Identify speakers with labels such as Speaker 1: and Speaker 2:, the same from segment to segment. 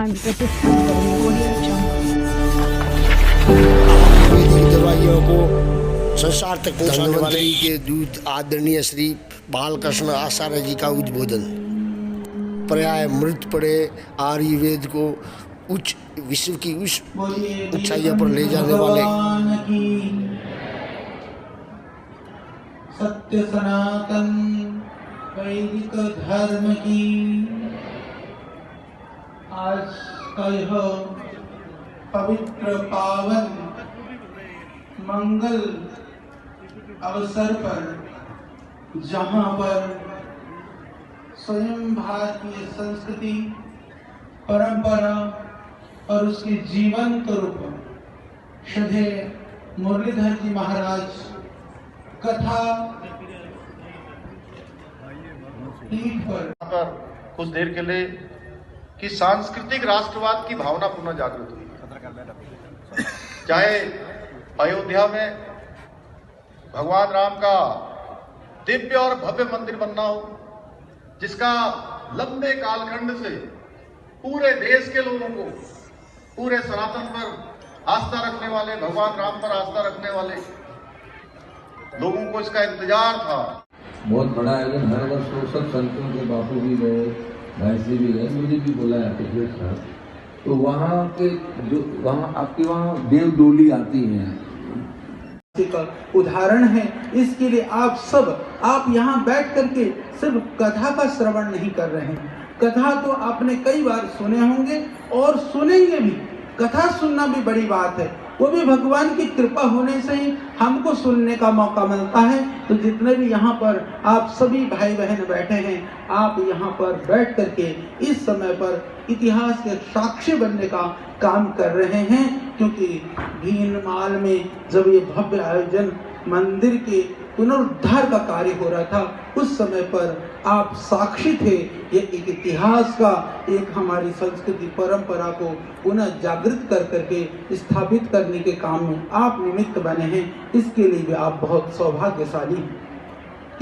Speaker 1: स्थान प्रतिष्ठान करेंगे।
Speaker 2: वैदिक दवाइयों को संसार तक पहुंचाने वाले के दूत आदरणीय श्री बालकृष्ण आचार्य जी का उद्बोधन। पर्याय मृत पड़े आयुर्वेद को उच्च विश्व की उस ऊंचाइयों पर ले जाने वाले
Speaker 3: सत्य सनातन वैदिक धर्म की आज का यह पवित्र पावन मंगल अवसर पर जहां पर स्वयं भारतीय संस्कृति परंपरा और उसके जीवंत रूप श्रद्धेय मुरलीधर जी महाराज कथा पीठ पर
Speaker 4: कुछ देर के लिए कि सांस्कृतिक राष्ट्रवाद की भावना पुनः जागृत हुई। चाहे अयोध्या में भगवान राम का दिव्य और भव्य मंदिर बनना हो, जिसका लंबे कालखंड से पूरे देश के लोगों को, पूरे सनातन पर आस्था रखने वाले, भगवान राम पर आस्था रखने वाले लोगों को इसका इंतजार था।
Speaker 5: बहुत बड़ा आयोजन, हर वर्ष वो सब संतों के बापू भी गए, भाईसी भी गए, मुझे भी बुलाया पिछले साल। तो वहाँ के जो वहाँ आपके वहाँ देव डोली आती है,
Speaker 3: उदाहरण है। इसके लिए आप यहाँ बैठ करके सिर्फ कथा का श्रवण नहीं कर रहे हैं। कथा तो आपने कई बार सुने होंगे और सुनेंगे भी। कथा सुनना भी बड़ी बात है, वो भी भगवान की कृपा होने से ही हमको सुनने का मौका मिलता है। तो जितने भी यहाँ पर आप सभी भाई बहन बैठे हैं, आप यहाँ पर बैठ करके इस समय पर इतिहास के साक्षी बनने का काम कर रहे हैं। क्योंकि भीनमाल में जब ये भव्य आयोजन मंदिर के पुनरुद्धार का कार्य हो रहा था, उस समय पर आप साक्षी थे। ये एक इतिहास का, एक हमारी संस्कृति परंपरा को पुनः जागृत कर करके स्थापित करने के काम में आप निमित्त बने हैं। इसके लिए भी आप बहुत सौभाग्यशाली हैं।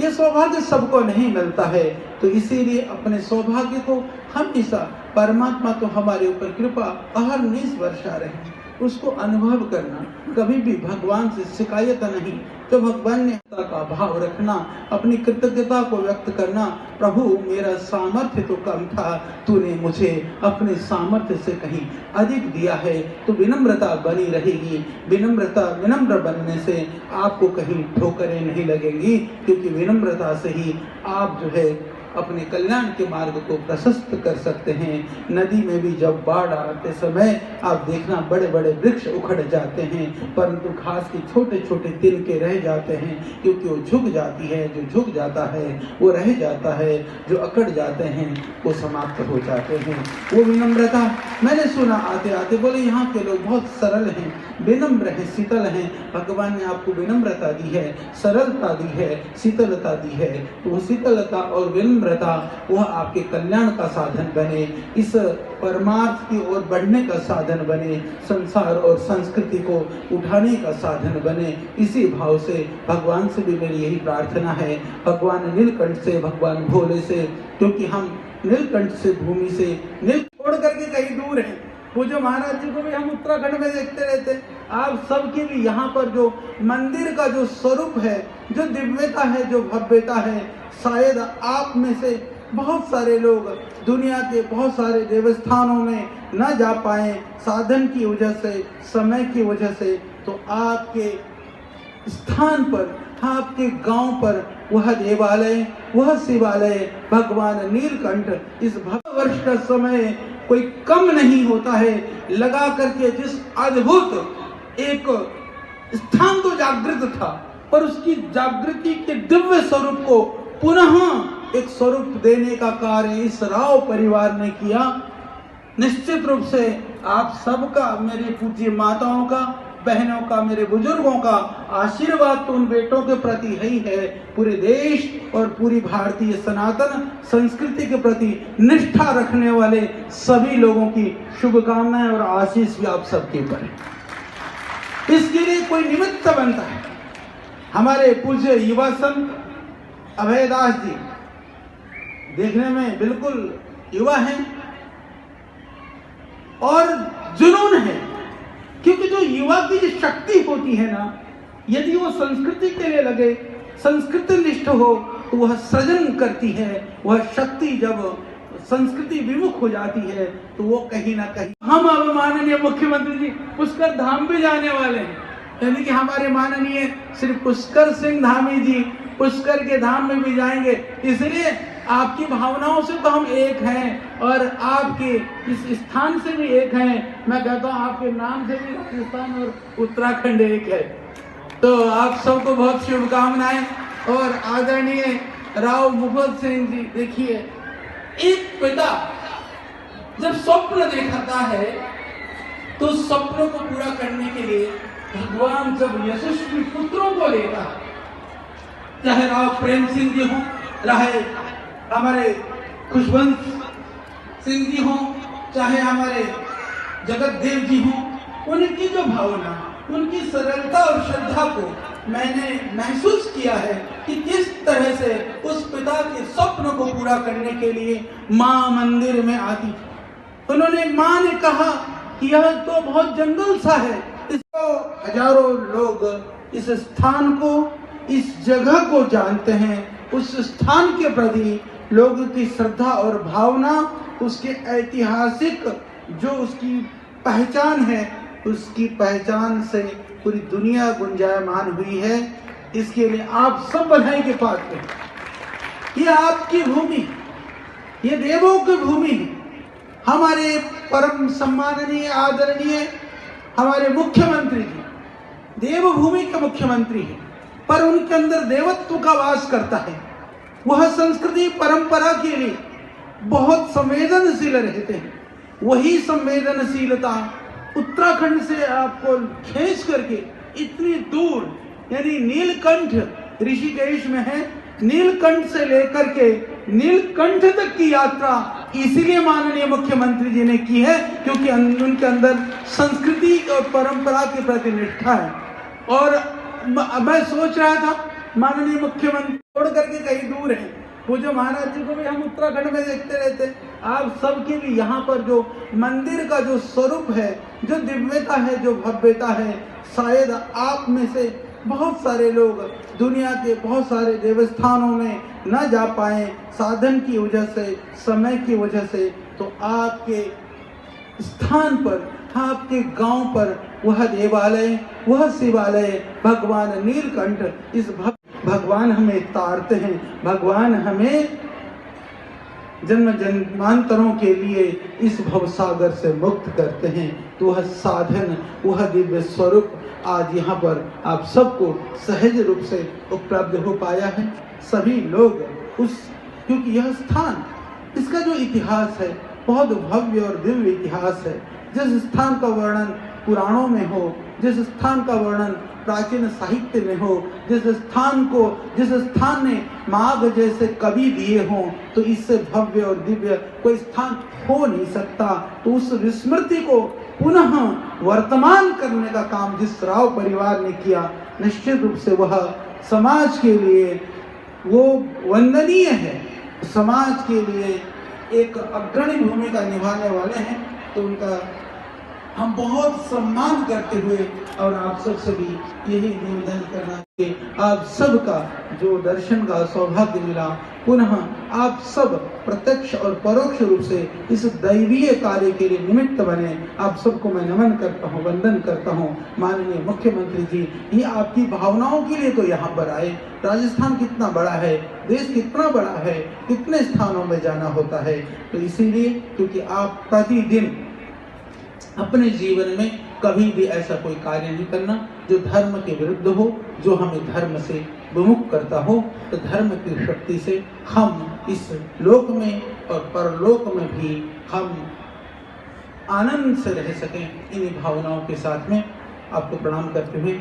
Speaker 3: ये सौभाग्य सबको नहीं मिलता है, तो इसीलिए अपने सौभाग्य को हमेशा, परमात्मा तो हमारे ऊपर कृपा अहर्निश वर्षा रहे, उसको अनुभव करना, कभी भी भगवान से शिकायत नहीं। तो भगवान ने का भाव रखना, अपनी कृतज्ञता को व्यक्त करना। प्रभु मेरा सामर्थ्य तो कम था, तूने मुझे अपने सामर्थ्य से कहीं अधिक दिया है। तो विनम्रता बनी रहेगी। विनम्र बनने से आपको कहीं ठोकरें नहीं लगेंगी, क्योंकि विनम्रता से ही आप जो है अपने कल्याण के मार्ग को प्रशस्त कर सकते हैं। नदी में भी जब बाढ़ आते समय आप देखना बड़े बड़े वृक्ष उखड़ जाते हैं, परंतु घास के छोटे छोटे तिनके रह जाते हैं, क्योंकि वो झुक जाती है। जो झुक जाता है वो रह जाता है, जो अकड़ जाते हैं वो समाप्त हो जाते हैं। वो विनम्रता, मैंने सुना आते आते बोले यहाँ के लोग बहुत सरल हैं, विनम्र हैं, शीतल हैं। भगवान ने आपको विनम्रता दी है, सरलता दी है, शीतलता दी है। तो वो शीतलता और विनम्रता वह आपके कल्याण का साधन बने, इस परमार्थ की ओर बढ़ने का साधन बने, संसार और संस्कृति को उठाने का साधन बने। इसी भाव से भगवान से भी मेरी यही प्रार्थना है, भगवान नीलकंठ से, भगवान भोले से, क्योंकि हम नीलकंठ से, भूमि से नील छोड़ करके कहीं दूर हैं। पूज्य महाराज जी को भी हम उत्तराखंड में देखते रहते हैं। आप सबकी भी यहाँ पर जो मंदिर का जो स्वरूप है, जो दिव्यता है, जो भव्यता है, शायद आप में से बहुत सारे लोग दुनिया के बहुत सारे देवस्थानों में न जा पाए, साधन की वजह से, समय की वजह से। तो आपके स्थान पर, आपके गांव पर वह देवालय, वह शिवालय, भगवान नीलकंठ, इस भव्य वर्ष का समय कोई कम नहीं होता है लगा करके जिस अद्भुत एक स्थान तो जागृत था, पर उसकी जागृति के दिव्य स्वरूप को पुनः एक स्वरूप देने का कार्य इस राव परिवार ने किया। निश्चित रूप से आप सबका, मेरी पूज्य माताओं का, बहनों का, मेरे बुजुर्गों का आशीर्वाद तो उन बेटों के प्रति ही है। पूरे देश और पूरी भारतीय सनातन संस्कृति के प्रति निष्ठा रखने वाले सभी लोगों की शुभकामनाएं और आशीष भी आप सबके ऊपर है। इसके लिए कोई निमित्त बनता है। हमारे पूज्य युवा संत अभयदास जी देखने में बिल्कुल युवा हैं, और जुनून है। क्योंकि जो युवा की जो शक्ति होती है ना, यदि वो संस्कृति के लिए लगे, संस्कृति निष्ठ हो, तो वह सृजन करती है। वह शक्ति जब संस्कृति विमुख हो जाती है तो वो कहीं ना कहीं। हम अब माननीय मुख्यमंत्री जी पुष्कर धाम भी जाने वाले हैं, यानी कि हमारे माननीय श्री पुष्कर सिंह धामी जी पुष्कर के धाम में भी जाएंगे। इसलिए आपकी भावनाओं से तो हम एक हैं और आपके इस स्थान से भी एक हैं। मैं कहता हूँ आपके नाम से भी राजस्थान और उत्तराखंड एक है। तो आप सबको बहुत शुभकामनाएं। और आदरणीय राव मुफद्दल सिंह जी, देखिए एक पिता जब स्वप्न देखता है तो स्वप्नों को पूरा करने के लिए भगवान जब यशस्वी पुत्रों को लेता है, चाहे राव प्रेम सिंह जी हों, चाहे हमारे खुशवंत सिंह जी हों, चाहे हमारे जगत देव जी हों, उनकी जो भावना, उनकी सरलता और श्रद्धा को मैंने महसूस किया है कि किस तरह से उस पिता के स्वप्न को पूरा करने के लिए मां मंदिर में आती थी। उन्होंने, मां ने कहा कि यह तो बहुत जंगल सा है, इसको हजारों लोग इस स्थान को, इस जगह को जानते हैं। उस स्थान के प्रति लोगों की श्रद्धा और भावना, उसके ऐतिहासिक जो उसकी पहचान है, उसकी पहचान से पूरी दुनिया गुंजायमान हुई है। इसके लिए आप सब बधाई के पात्र हैं। ये आपकी भूमि, ये देवों की भूमि है। हमारे परम सम्माननीय आदरणीय हमारे मुख्यमंत्री जी देवभूमि के मुख्यमंत्री हैं, पर उनके अंदर देवत्व का वास करता है। वह संस्कृति परंपरा के लिए बहुत संवेदनशील रहते हैं। वही संवेदनशीलता उत्तराखंड से आपको खींच करके इतनी दूर, यानी नीलकंठ ऋषिकेश में है, नीलकंठ से लेकर के नीलकंठ तक की यात्रा इसीलिए माननीय मुख्यमंत्री जी ने की है क्योंकि उनके अंदर संस्कृति और परंपरा के प्रति निष्ठा है। और मैं सोच रहा था माननीय मुख्यमंत्री छोड़ करके कहीं दूर है, वो जो महाराज जी को भी हम उत्तराखंड में देखते रहते, आप सबके भी यहाँ पर जो मंदिर का जो स्वरूप है, जो दिव्यता है, जो भव्यता है, शायद आप में से बहुत सारे लोग दुनिया के बहुत सारे देवस्थानों में न जा पाए, साधन की वजह से, समय की वजह से। तो आपके स्थान पर, आपके गांव पर वह देवालय, वह शिवालय, भगवान नीलकंठ, इस भगवान हमें तारते हैं, भगवान हमें जन्म जन्मांतरों के लिए इस भवसागर से मुक्त करते हैं। तो वह साधन, वह दिव्य स्वरूप आज यहाँ पर आप सबको सहज रूप से उपलब्ध हो पाया है। सभी लोग क्योंकि यह स्थान, इसका जो इतिहास है बहुत भव्य और दिव्य इतिहास है। जिस स्थान का वर्णन पुराणों में हो, जिस स्थान का वर्णन प्राचीन साहित्य में हो, जिस स्थान ने माघ जैसे कवि दिए हों, तो इससे भव्य और दिव्य कोई स्थान हो नहीं सकता। तो उस विस्मृति को पुनः वर्तमान करने का काम जिस राव परिवार ने किया, निश्चित रूप से वह समाज के लिए वो वंदनीय है, समाज के लिए एक अग्रणी भूमिका निभाने वाले हैं। तो उनका हम बहुत सम्मान करते हुए और आप सब से भी यही निवेदन करना कि आप सबका जो दर्शन का सौभाग्य मिला, पुनः आप सब प्रत्यक्ष और परोक्ष रूप से इस दैवीय कार्य के लिए निमित्त बने। आप सबको मैं नमन करता हूँ, वंदन करता हूँ। माननीय मुख्यमंत्री जी, ये आपकी भावनाओं के लिए तो यहाँ पर आए। राजस्थान कितना बड़ा है, देश कितना बड़ा है, कितने स्थानों में जाना होता है। तो इसीलिए क्योंकि आप प्रतिदिन अपने जीवन में कभी भी ऐसा कोई कार्य नहीं करना जो धर्म के विरुद्ध हो, जो हमें धर्म से विमुख करता हो। तो धर्म की शक्ति से हम इस लोक में और परलोक में भी हम आनंद से रह सकें। इन्हीं भावनाओं के साथ में आपको प्रणाम करते हुए